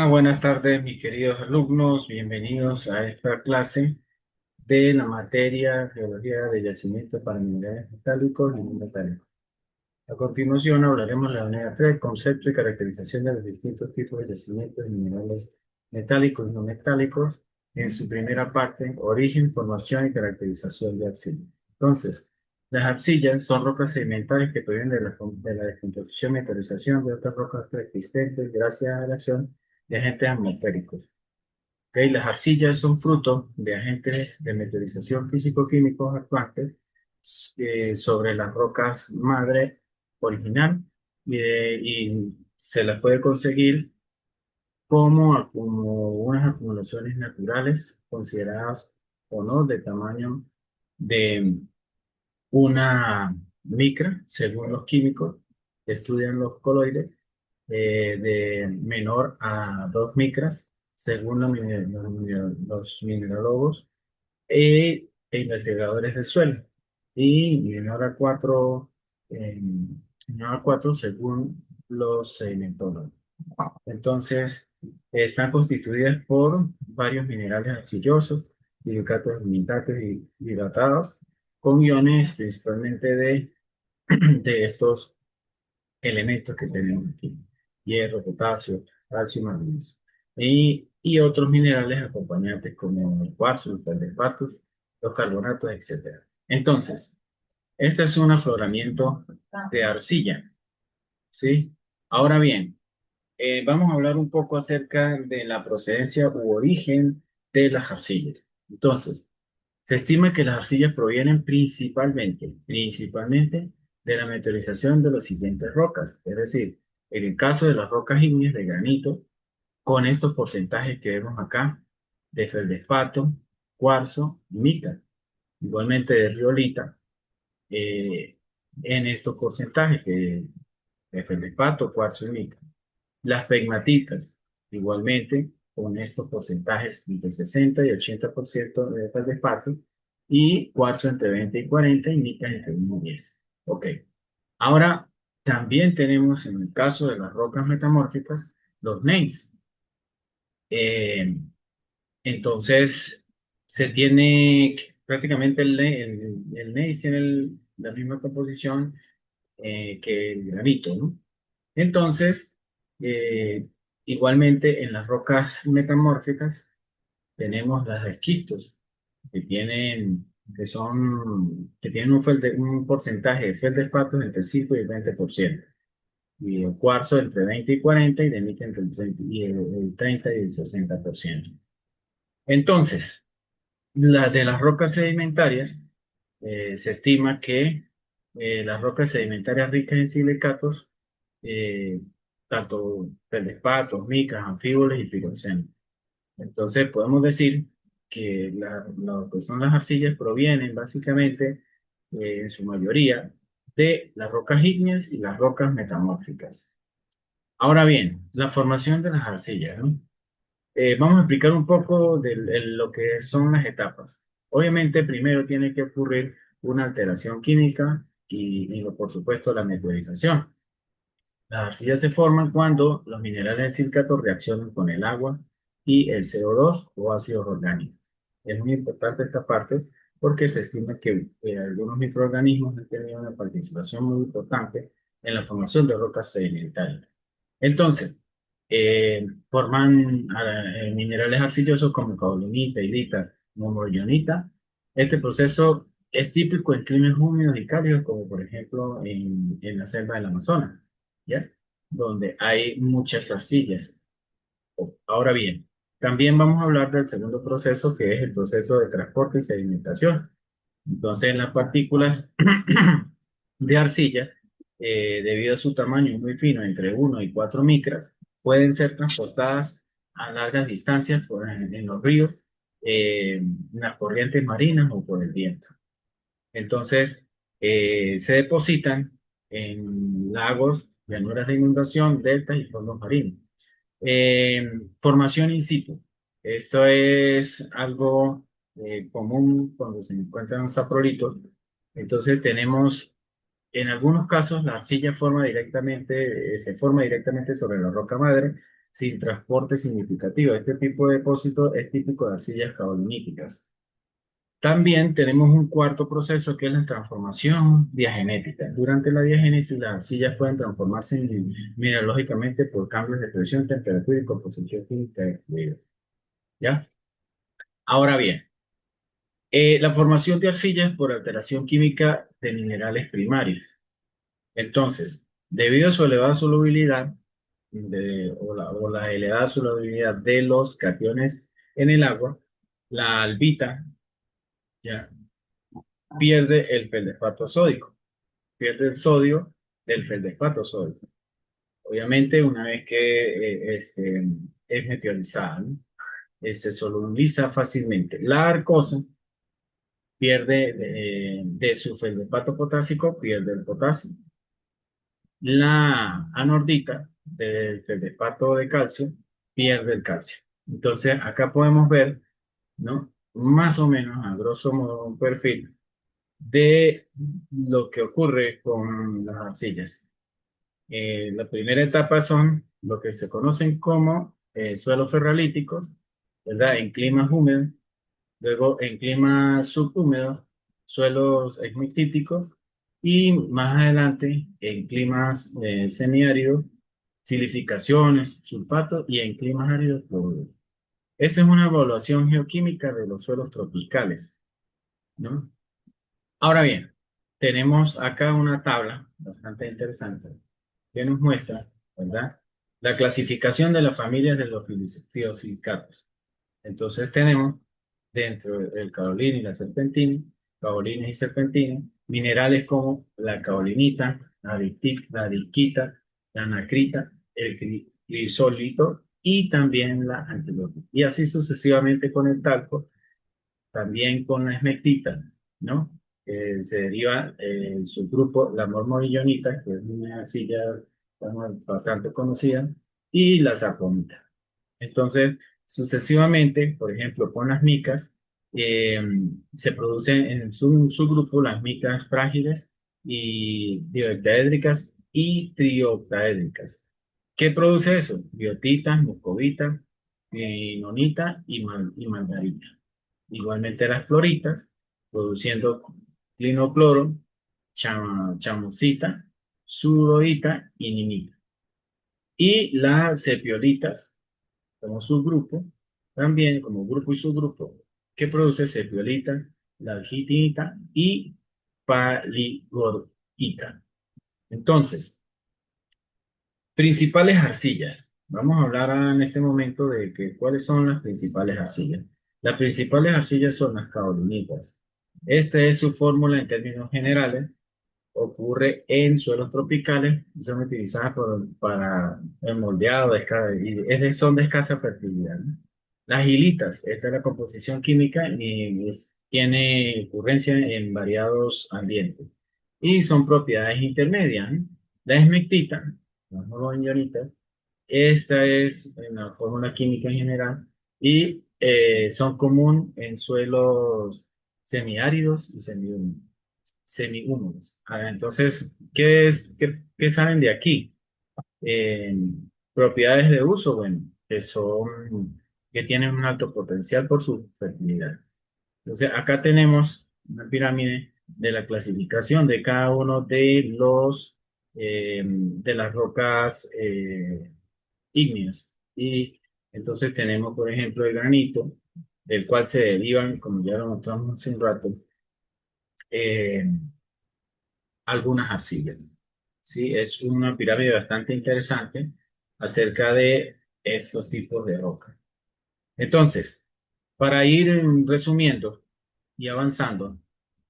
Buenas tardes, mis queridos alumnos. Bienvenidos a esta clase de la materia Geología de Yacimientos para Minerales Metálicos y No Metálicos. A continuación hablaremos de la unidad 3, concepto y caracterización de los distintos tipos de yacimientos y minerales metálicos y no metálicos. En su primera parte, origen, formación y caracterización de arcilla. Entonces, las arcillas son rocas sedimentarias que provienen de la descomposición y meteorización de otras rocas preexistentes gracias a la acción de agentes atmosféricos. Ok, las arcillas son fruto de agentes de meteorización físico-químicos actuantes sobre las rocas madre original y se las puede conseguir como unas acumulaciones naturales consideradas o no de tamaño de una micra, según los químicos que estudian los coloides, de menor a 2 micras, según los minerólogos e investigadores del suelo, y menor a 4, según los sedimentólogos. Entonces, están constituidas por varios minerales arcillosos, silicatos militares y hidratados, con iones principalmente de estos elementos que tenemos aquí: hierro, potasio, calcio y manganeso. Y otros minerales acompañantes como el cuarzo, los feldespatos, los carbonatos, etcétera. Entonces, este es un afloramiento de arcilla, ¿sí? Ahora bien, vamos a hablar un poco acerca de la procedencia u origen de las arcillas. Entonces, se estima que las arcillas provienen principalmente de la meteorización de las siguientes rocas, es decir, en el caso de las rocas ígneas de granito, con estos porcentajes que vemos acá, de feldespato, cuarzo y mica, igualmente de riolita, eh, en estos porcentajes de feldespato, cuarzo y mica. Las pegmatitas, igualmente, con estos porcentajes entre 60 y 80% de feldespato, y cuarzo entre 20 y 40 y mica entre 1 y 10. Ok. Ahora, también tenemos en el caso de las rocas metamórficas los gneiss. Eh, entonces, se tiene prácticamente el gneiss tiene la misma composición que el granito, ¿no? Entonces, eh, igualmente en las rocas metamórficas tenemos las esquistos, que tienen un porcentaje de feldespatos entre 5 y el 20%, y el cuarzo entre 20 y 40, y de níquel entre el 30 y el 60%. Entonces, de las rocas sedimentarias, se estima que las rocas sedimentarias ricas en silicatos, eh, tanto feldespatos, micas, anfíboles y piroxenos. Entonces, podemos decir que lo que son las arcillas provienen básicamente, en su mayoría, de las rocas ígneas y las rocas metamórficas. Ahora bien, la formación de las arcillas, ¿no? Vamos a explicar un poco de lo que son las etapas. Obviamente, primero tiene que ocurrir una alteración química por supuesto, la meteorización. Las arcillas se forman cuando los minerales del silicato reaccionan con el agua y el CO2 o ácidos orgánicos. Es muy importante esta parte porque se estima que algunos microorganismos han tenido una participación muy importante en la formación de rocas sedimentarias. Entonces, forman minerales arcillosos como caolinita, hilita, mongolionita. Este proceso es típico en climas húmedos y cálidos, como por ejemplo en la selva del Amazonas, ¿ya? Donde hay muchas arcillas. Ahora bien, también vamos a hablar del segundo proceso, que es el proceso de transporte y sedimentación. Entonces, las partículas de arcilla, debido a su tamaño muy fino, entre 1 y 4 micras, pueden ser transportadas a largas distancias en los ríos, en las corrientes marinas o por el viento. Entonces, se depositan en lagos, llanuras de inundación, deltas y fondos marinos. Formación in situ. Esto es algo común cuando se encuentran saprolitos. Entonces tenemos, en algunos casos, la arcilla se forma directamente sobre la roca madre, sin transporte significativo. Este tipo de depósito es típico de arcillas caoliníticas. También tenemos un cuarto proceso que es la transformación diagenética. Durante la diagénesis, las arcillas pueden transformarse mineralógicamente por cambios de presión, temperatura y composición química del fluido. ¿Ya? Ahora bien, la formación de arcillas por alteración química de minerales primarios. Entonces, debido a su elevada solubilidad o la elevada solubilidad de los cationes en el agua, la albita ya pierde el feldespato sódico, pierde el sodio del feldespato sódico. Obviamente, una vez que es meteorizada, ¿no? Se solubiliza fácilmente. La arcosa pierde de su feldespato potásico, pierde el potasio. La anordita del feldespato de calcio pierde el calcio. Entonces, acá podemos ver, ¿no? Más o menos, a grosso modo, un perfil de lo que ocurre con las arcillas. La primera etapa son lo que se conocen como suelos ferrolíticos, ¿verdad? En climas húmedos. Luego, en climas subhúmedos, suelos ecmictíticos. Y más adelante, en climas semiáridos, silificaciones, sulfatos y en climas áridos, cloruro. Esa es una evaluación geoquímica de los suelos tropicales, ¿no? Ahora bien, tenemos acá una tabla bastante interesante que nos muestra, ¿verdad? La clasificación de las familias de los fidosilicatos. Entonces tenemos dentro del caolín y la serpentina, caolines y serpentinas, minerales como la caolinita, la diquita, la nacrita, el crisolito y también la antilope. Y así sucesivamente con el talco, también con la esmectita, ¿no? Se deriva el subgrupo, la mormorillonita, que es una silla bastante conocida, y la saponita. Entonces, sucesivamente, por ejemplo, con las micas, eh, se producen en su subgrupo las micas frágiles y dioctaédricas y trioctaédricas. ¿Qué produce eso? Biotitas, muscovita, nonita y mandarina. Igualmente las floritas, produciendo clinocloro, chamosita, sudoita y nimita. Y las sepiolitas, como subgrupo, también como grupo y subgrupo, que produce sepiolita, la algitinita y paligorita. Entonces, principales arcillas. Vamos a hablar en este momento de cuáles son las principales arcillas. Las principales arcillas son las caolinitas. Esta es su fórmula en términos generales. Ocurre en suelos tropicales y son utilizadas para el moldeado son de escasa fertilidad, ¿no? Las hilitas, esta es la composición química y tiene ocurrencia en variados ambientes y son propiedades intermedias, ¿no? La esmectita, las ionitas, esta es en la fórmula química en general y son común en suelos semiáridos y semihúmedos. Entonces, ¿qué saben de aquí? Eh, Propiedades de uso, bueno, que tienen un alto potencial por su fertilidad. Entonces, acá tenemos una pirámide de la clasificación de cada uno de las rocas ígneas. Y entonces tenemos, por ejemplo, el granito, del cual se derivan, como ya lo mostramos hace un rato, eh, algunas arcillas. Sí, es una pirámide bastante interesante acerca de estos tipos de roca. Entonces, para ir resumiendo y avanzando,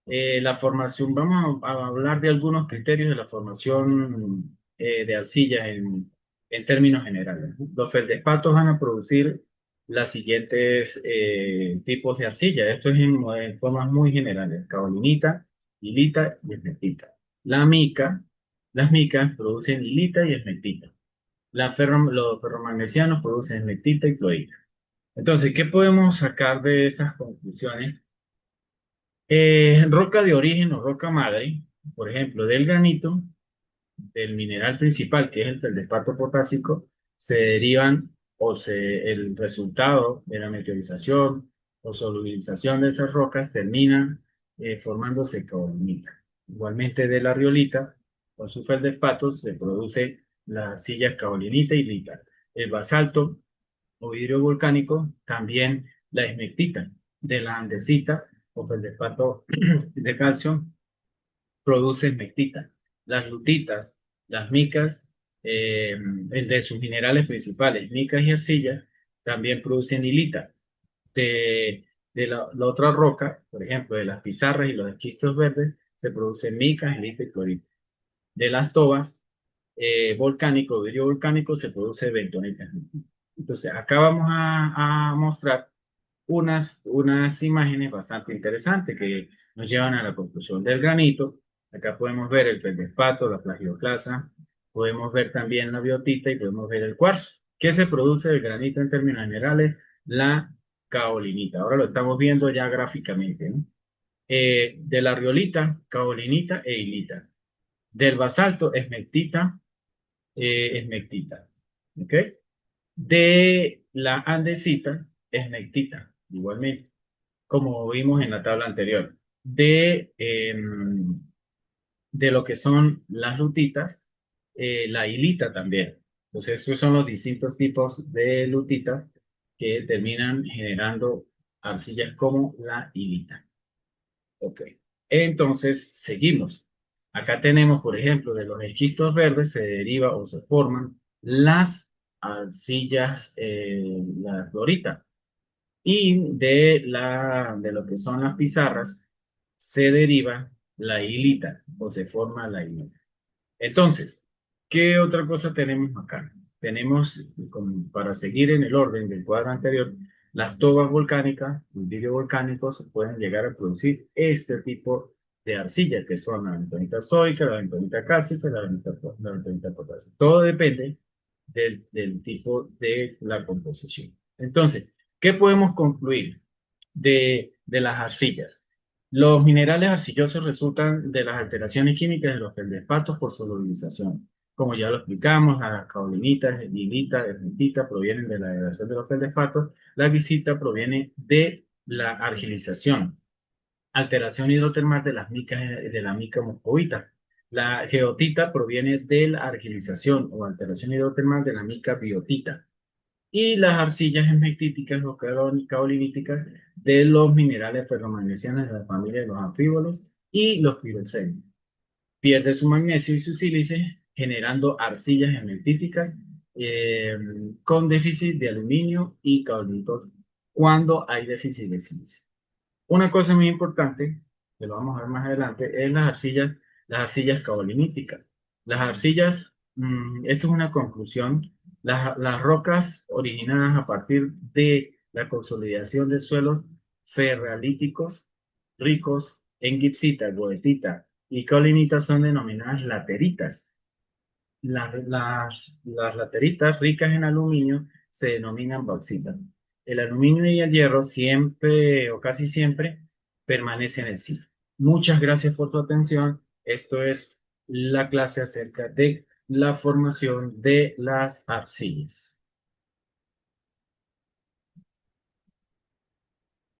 la formación, vamos a hablar de algunos criterios de la formación de arcillas en términos generales. Los feldespatos van a producir las siguientes tipos de arcilla. Esto es en formas muy generales: caolinita, hilita y esmetita. La mica, las micas producen hilita y esmetita. Los ferromagnesianos producen esmetita y clorita. Entonces, ¿qué podemos sacar de estas conclusiones? Roca de origen o roca madre, por ejemplo, del granito, del mineral principal, que es el feldespato potásico, se derivan el resultado de la meteorización o solubilización de esas rocas termina formándose caolinita. Igualmente de la riolita, con su feldespato se produce la arcilla caolinita y lita. El basalto o vidrio volcánico, también la esmectita de la andesita o feldespato de calcio produce esmectita. Las lutitas, las micas, de sus minerales principales, micas y arcillas, también producen hilita. De la otra roca, por ejemplo, de las pizarras y los esquistos verdes, se producen micas, hilita y clorita. De las tobas, volcánico, vidrio volcánico, se produce bentonita. Entonces, acá vamos a mostrar unas imágenes bastante interesantes que nos llevan a la construcción del granito. Acá podemos ver el feldespato, la plagioclasa, podemos ver también la biotita y podemos ver el cuarzo. ¿Qué se produce del granito en términos generales? La caolinita. Ahora lo estamos viendo ya gráficamente, ¿no? De la riolita, caolinita e hilita. Del basalto, esmectita, esmectita. ¿Ok? De la andesita, esmectita, igualmente, como vimos en la tabla anterior. De lo que son las lutitas, la hilita también. Entonces, esos son los distintos tipos de lutitas que terminan generando arcillas como la hilita. Ok. Entonces, seguimos. Acá tenemos, por ejemplo, de los esquistos verdes se deriva o se forman las arcillas, la florita. Y de lo que son las pizarras se deriva la hilita o se forma la hilita. Entonces, ¿qué otra cosa tenemos acá? Tenemos, para seguir en el orden del cuadro anterior, las tobas volcánicas, los vidrios volcánicos pueden llegar a producir este tipo de arcilla, que son la bentonita zoica, la bentonita cálcica y la bentonita potásica. Todo depende del tipo de la composición. Entonces, ¿qué podemos concluir de las arcillas? Los minerales arcillosos resultan de las alteraciones químicas de los feldespatos por solubilización. Como ya lo explicamos, las caolinitas, hilita, esmetita provienen de la degradación de los feldespatos. La visita proviene de la argilización, alteración hidrotermal de las micas, de la mica moscovita. La geotita proviene de la argilización o alteración hidrotermal de la mica biotita y las arcillas esmectíticas o caolínicas de los minerales ferromagnesianos de la familia de los anfíbolos y los piroxenos. Pierde su magnesio y su sílice, generando arcillas esmectíticas con déficit de aluminio y caolito cuando hay déficit de sílice. Una cosa muy importante, que lo vamos a ver más adelante, es las arcillas caoliníticas. Las arcillas, esto es una conclusión, las rocas originadas a partir de la consolidación de suelos ferralíticos ricos en gipsita, goethita y caolinita son denominadas lateritas. Las lateritas ricas en aluminio se denominan bauxita. El aluminio y el hierro siempre o casi siempre permanecen en el sitio. Muchas gracias por tu atención. Esto es la clase acerca de la formación de las arcillas.